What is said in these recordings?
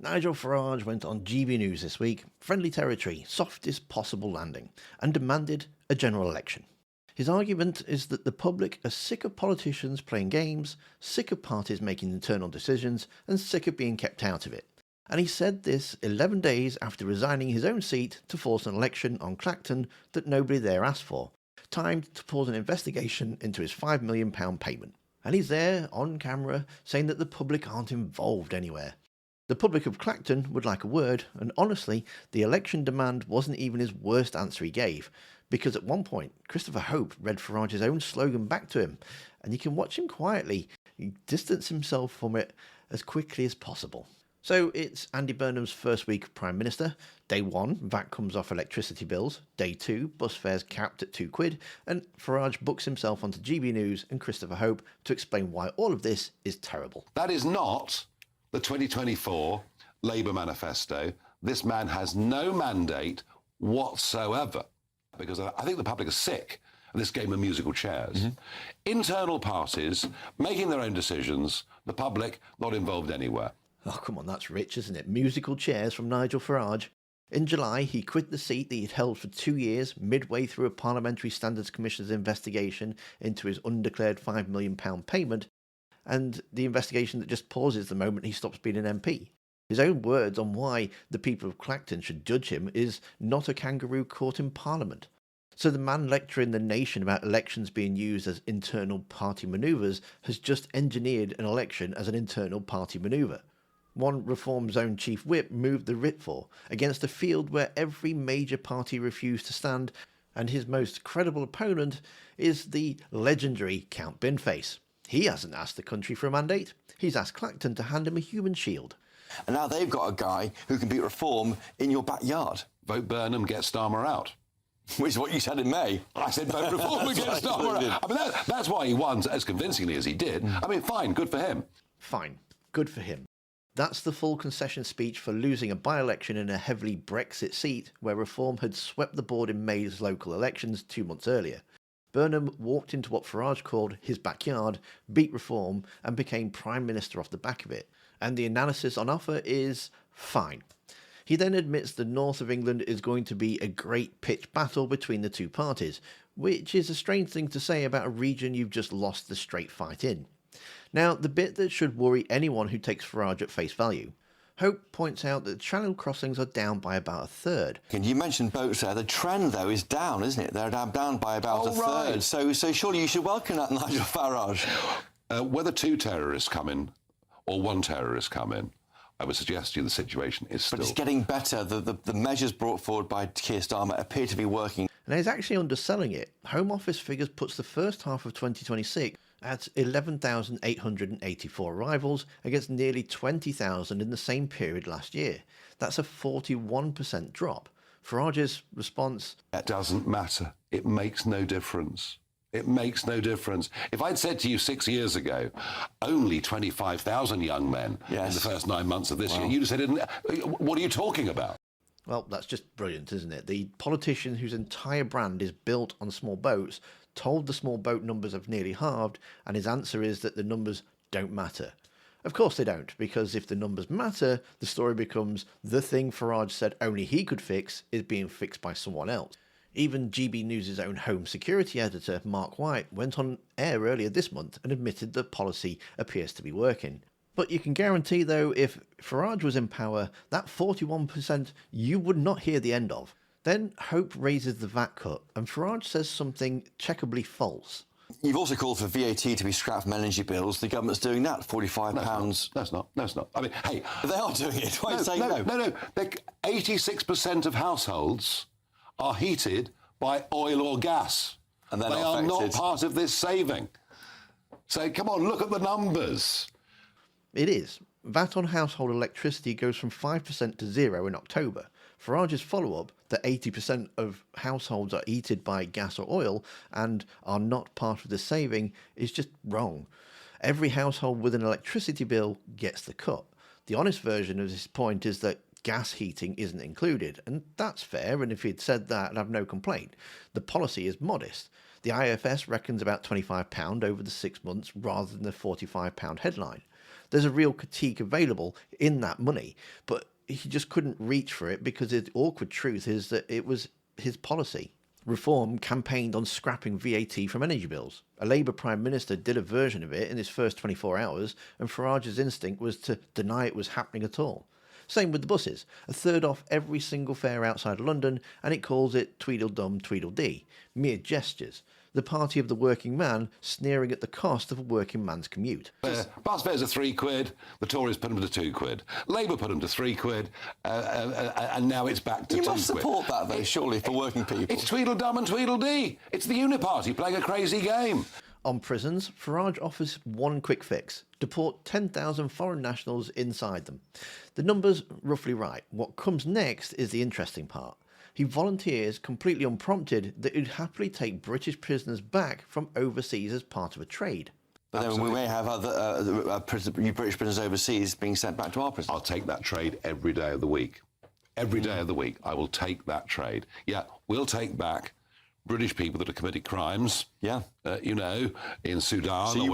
Nigel Farage went on GB News this week, friendly territory, softest possible landing, and demanded a general election. His argument is that the public are sick of politicians playing games, sick of parties making internal decisions, and sick of being kept out of it. And he said this 11 days after resigning his own seat to force an election on Clacton that nobody there asked for, timed to pause an investigation into his £5 million payment. And he's there, on camera, saying that the public aren't involved anywhere. The public of Clacton would like a word, and honestly, the election demand wasn't even his worst answer he gave, because at one point, Christopher Harborne read Farage's own slogan back to him, and you can watch him quietly distance himself from it as quickly as possible. So it's Andy Burnham's first week of Prime Minister. Day 1, VAT comes off electricity bills. Day 2, bus fares capped at £2, and Farage books himself onto GB News and Christopher Harborne to explain why all of this is terrible. That is not the 2024 Labour manifesto. This man has no mandate whatsoever, because I think the public are sick of this game of musical chairs. Internal parties making their own decisions, the public not involved anywhere. Oh, come on, that's rich, isn't it? Musical chairs from Nigel Farage. In July, he quit the seat that he'd held for 2 years, midway through a Parliamentary Standards Commission's investigation into his undeclared £5 million payment, and the investigation that just pauses the moment he stops being an MP. His own words on why the people of Clacton should judge him is not a kangaroo court in Parliament. So the man lecturing the nation about elections being used as internal party manoeuvres has just engineered an election as an internal party manoeuvre. One Reform's own chief whip moved the writ for, against a field where every major party refused to stand, and his most credible opponent is the legendary Count Binface. He hasn't asked the country for a mandate, he's asked Clacton to hand him a human shield. And now they've got a guy who can beat Reform in your backyard. Vote Burnham, get Starmer out. Which is what you said in May. I said vote Reform and get Starmer out. I mean, that's why he won as convincingly as he did. I mean, fine, good for him. Fine, good for him. That's the full concession speech for losing a by-election in a heavily Brexit seat where Reform had swept the board in May's local elections 2 months earlier. Burnham walked into what Farage called his backyard, beat Reform, and became Prime Minister off the back of it. And the analysis on offer is fine. He then admits the north of England is going to be a great pitched battle between the two parties, which is a strange thing to say about a region you've just lost the straight fight in. Now, the bit that should worry anyone who takes Farage at face value. Hope points out that channel crossings are down by about a third. And you mentioned boats there. The trend, though, is down, isn't it? They're down by about a third. So surely you should welcome that, Nigel Farage. Whether 2 terrorists come in or 1 terrorist come in, I would suggest to you the situation is still... But it's getting better. The measures brought forward by Keir Starmer appear to be working. And he's actually underselling it. Home Office figures puts the first half of 2026 at 11,884 arrivals against nearly 20,000 in the same period last year. That's a 41% drop. Farage's response... It doesn't matter. It makes no difference. It makes no difference. If I'd said to you 6 years ago, only 25,000 young men in the first 9 months of this year, you'd have said, what are you talking about? Well, that's just brilliant, isn't it? The politician whose entire brand is built on small boats told the small boat numbers have nearly halved, and his answer is that the numbers don't matter. Of course they don't, because if the numbers matter, the story becomes the thing Farage said only he could fix is being fixed by someone else. Even GB News' own home security editor, Mark White, went on air earlier this month and admitted the policy appears to be working. But you can guarantee, though, if Farage was in power, that 41% you would not hear the end of. Then Hope raises the VAT cut, and Farage says something checkably false. You've also called for VAT to be scrapped from energy bills. The government's doing that, £45. No, it's not. No, it's not. I mean, hey... But they are doing it. Why are you saying no? No. 86% of households are heated by oil or gas. And they are not part of this saving. So, come on, look at the numbers. It is. VAT on household electricity goes from 5% to 0 in October. Farage's follow-up, that 80% of households are heated by gas or oil and are not part of the saving, is just wrong. Every household with an electricity bill gets the cut. The honest version of this point is that gas heating isn't included, and that's fair, and if he'd said that, I'd have no complaint. The policy is modest. The IFS reckons about £25 over the 6 months rather than the £45 headline. There's a real critique available in that money, but he just couldn't reach for it because the awkward truth is that it was his policy. Reform campaigned on scrapping VAT from energy bills. A Labour Prime Minister did a version of it in his first 24 hours, and Farage's instinct was to deny it was happening at all. Same with the buses. A third off every single fare outside of London, and it calls it Tweedledum Tweedledee. Mere gestures. The party of the working man sneering at the cost of a working man's commute. Bus fares are £3. The Tories put them to £2. Labour put them to £3, and now it's back to £2. You must support that, though, surely, for working people. It's Tweedledum and Tweedledee. It's the Uniparty playing a crazy game. On prisons, Farage offers one quick fix: deport 10,000 foreign nationals inside them. The number's roughly right. What comes next is the interesting part. He volunteers, completely unprompted, that he'd happily take British prisoners back from overseas as part of a trade. But then we may have other British prisoners overseas being sent back to our prison. I'll take that trade every day of the week. Every day of the week, I will take that trade. Yeah, we'll take back British people that have committed crimes. Yeah. In Sudan.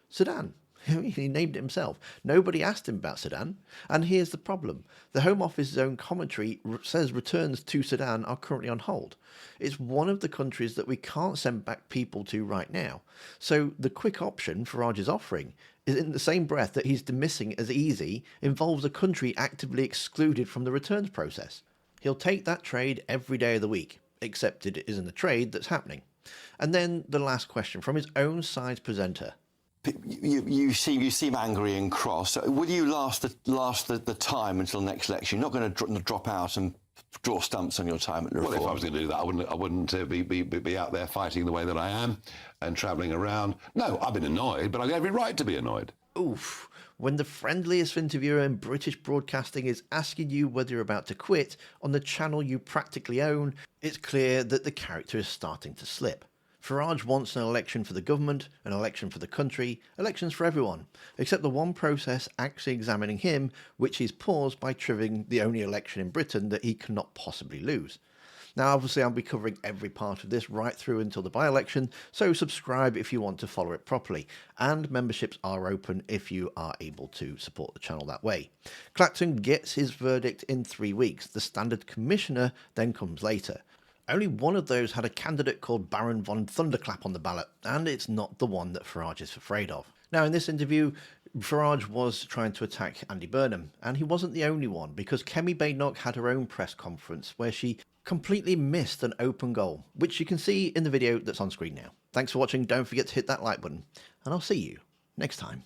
Sudan. He named it himself. Nobody asked him about Sudan. And here's the problem. The Home Office's own commentary says returns to Sudan are currently on hold. It's one of the countries that we can't send back people to right now. So the quick option Farage is offering is, in the same breath that he's dismissing as easy, involves a country actively excluded from the returns process. He'll take that trade every day of the week, except it isn't a trade that's happening. And then the last question from his own side's presenter. You seem angry and cross. Will you last the time until next election? You're not going to drop out and draw stumps on your time at the Reform. Well, if I was going to do that, I wouldn't be out there fighting the way that I am and travelling around. No, I've been annoyed, but I have every right to be annoyed. Oof. When the friendliest interviewer in British broadcasting is asking you whether you're about to quit on the channel you practically own, it's clear that the character is starting to slip. Farage wants an election for the government, an election for the country, elections for everyone, except the one process actually examining him, which he's paused by triggering the only election in Britain that he cannot possibly lose. Now, obviously, I'll be covering every part of this right through until the by-election, so subscribe if you want to follow it properly, and memberships are open if you are able to support the channel that way. Clacton gets his verdict in 3 weeks. The Standard Commissioner then comes later. Only one of those had a candidate called Baron von Thunderclap on the ballot, and it's not the one that Farage is afraid of. Now, in this interview, Farage was trying to attack Andy Burnham, and he wasn't the only one, because Kemi Badenoch had her own press conference where she completely missed an open goal, which you can see in the video that's on screen now. Thanks for watching. Don't forget to hit that like button, and I'll see you next time.